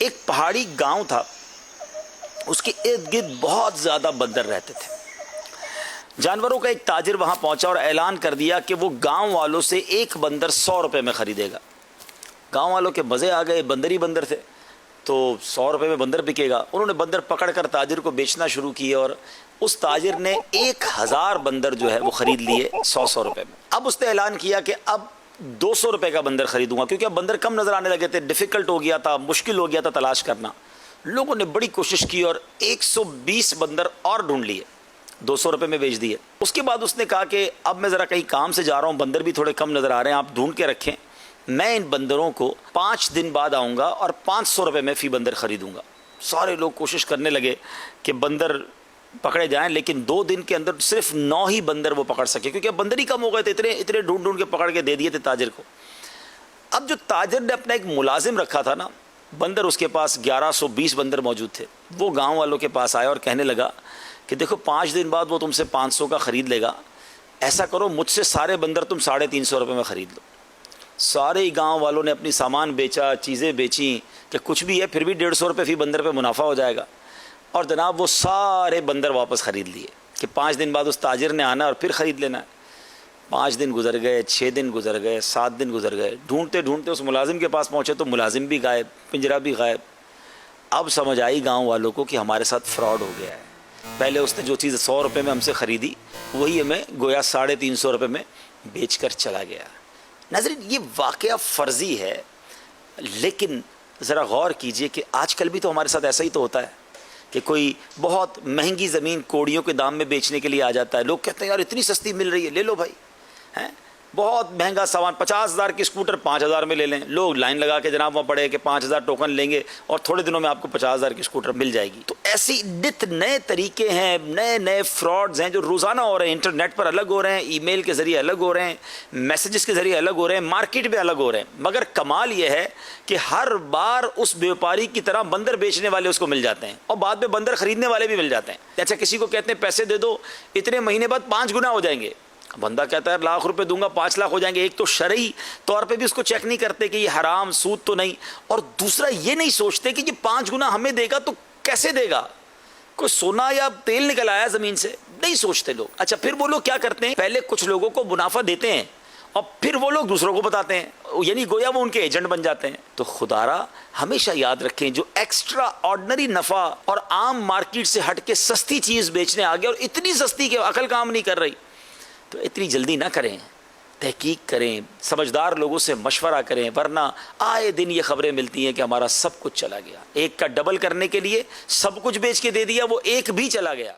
ایک پہاڑی گاؤں تھا، اس کے ارد گرد بہت زیادہ بندر رہتے تھے۔ جانوروں کا ایک تاجر وہاں پہنچا اور اعلان کر دیا کہ وہ گاؤں والوں سے ایک بندر 100 روپے میں خریدے گا۔ گاؤں والوں کے مزے آ گئے، بندر ہی بندر تھے تو 100 روپے میں بندر بکے گا۔ انہوں نے بندر پکڑ کر تاجر کو بیچنا شروع کیے اور اس تاجر نے 1000 بندر جو ہے وہ خرید لیے 100 روپے میں۔ اب اس نے اعلان کیا کہ اب 200 روپے کا بندر خریدوں گا، کیونکہ اب بندر کم نظر آنے لگے تھے، ڈیفیکلٹ ہو گیا تھا، مشکل ہو گیا تھا تلاش کرنا۔ لوگوں نے بڑی کوشش کی اور 120 بندر اور ڈھونڈ لیے، 200 روپے میں بیچ دیے۔ اس کے بعد اس نے کہا کہ اب میں ذرا کہیں کام سے جا رہا ہوں، بندر بھی تھوڑے کم نظر آ رہے ہیں، آپ ڈھونڈ کے رکھیں، میں ان بندروں کو 5 دن بعد آؤں گا اور 500 روپے میں فی بندر خریدوں گا۔ سارے لوگ کوشش کرنے لگے کہ بندر پکڑے جائیں، لیکن 2 دن کے اندر صرف 9 ہی بندر وہ پکڑ سکے، کیونکہ اب بندر ہی کم ہو گئے تھے، اتنے ڈھونڈ کے پکڑ کے دے دیے تھے تاجر کو۔ اب جو تاجر نے اپنا ایک ملازم رکھا تھا نا، بندر اس کے پاس 1120 بندر موجود تھے، وہ گاؤں والوں کے پاس آیا اور کہنے لگا کہ دیکھو 5 دن بعد وہ تم سے 500 کا خرید لے گا، ایسا کرو مجھ سے سارے بندر تم 350 روپے میں خرید لو۔ سارے ہی گاؤں والوں نے اپنی سامان بیچا، چیزیں بیچیں کہ کچھ بھی ہے پھر بھی 150 روپے فی بندر پہ منافع ہو جائے گا، اور جناب وہ سارے بندر واپس خرید لیے کہ 5 دن بعد اس تاجر نے آنا اور پھر خرید لینا ہے۔ 5 دن گزر گئے، 6 دن گزر گئے، 7 دن گزر گئے، ڈھونڈتے ڈھونڈتے اس ملازم کے پاس پہنچے تو ملازم بھی غائب، پنجرہ بھی غائب۔ اب سمجھ آئی گاؤں والوں کو کہ ہمارے ساتھ فراڈ ہو گیا ہے، پہلے اس نے جو چیز 100 روپے میں ہم سے خریدی وہی ہمیں گویا 350 روپے میں بیچ کر چلا گیا۔ ناظرین، یہ واقعہ فرضی ہے، لیکن ذرا غور کیجئے کہ آج کل بھی تو ہمارے ساتھ ایسا ہی تو ہوتا ہے کہ کوئی بہت مہنگی زمین کوڑیوں کے دام میں بیچنے کے لیے آ جاتا ہے، لوگ کہتے ہیں یار اتنی سستی مل رہی ہے، لے لو بھائی، ہیں بہت مہنگا سامان، 50,000 کی اسکوٹر 5,000 میں لے لیں، لوگ لائن لگا کے جناب وہاں پڑے کہ 5,000 ٹوکن لیں گے اور تھوڑے دنوں میں آپ کو 50,000 کی اسکوٹر مل جائے گی۔ تو ایسی نت نئے طریقے ہیں، نئے فراڈز ہیں جو روزانہ ہو رہے ہیں، انٹرنیٹ پر الگ ہو رہے ہیں، ای میل کے ذریعے الگ ہو رہے ہیں، میسیجز کے ذریعے الگ ہو رہے ہیں، مارکیٹ میں الگ ہو رہے ہیں، مگر کمال یہ ہے کہ ہر بار اس بیوپاری کی طرح بندر بیچنے والے اس کو مل جاتے ہیں اور بعد میں بندر خریدنے والے بھی مل جاتے ہیں۔ اچھا کسی کو کہتے ہیں پیسے دے دو، اتنے مہینے بعد 5 گنا ہو جائیں گے، بندہ کہتا ہے لاکھ روپے دوں گا 5 لاکھ ہو جائیں گے۔ ایک تو شرعی طور پہ بھی اس کو چیک نہیں کرتے کہ یہ حرام سود تو نہیں، اور دوسرا یہ نہیں سوچتے کہ یہ 5 گنا ہمیں دے گا تو کیسے دے گا، کوئی سونا یا تیل نکل آیا زمین سے، نہیں سوچتے لوگ۔ اچھا پھر وہ لوگ کیا کرتے ہیں، پہلے کچھ لوگوں کو منافع دیتے ہیں اور پھر وہ لوگ دوسروں کو بتاتے ہیں، یعنی گویا وہ ان کے ایجنٹ بن جاتے ہیں۔ تو خدا را ہمیشہ یاد رکھیں، جو ایکسٹرا آرڈنری نفع اور عام مارکیٹ سے ہٹ کے سستی چیز بیچنے آ گیا، اور اتنی سستی کہ عقل کام نہیں کر رہی، تو اتنی جلدی نہ کریں، تحقیق کریں، سمجھدار لوگوں سے مشورہ کریں، ورنہ آئے دن یہ خبریں ملتی ہیں کہ ہمارا سب کچھ چلا گیا، ایک کا ڈبل کرنے کے لیے سب کچھ بیچ کے دے دیا، وہ ایک بھی چلا گیا۔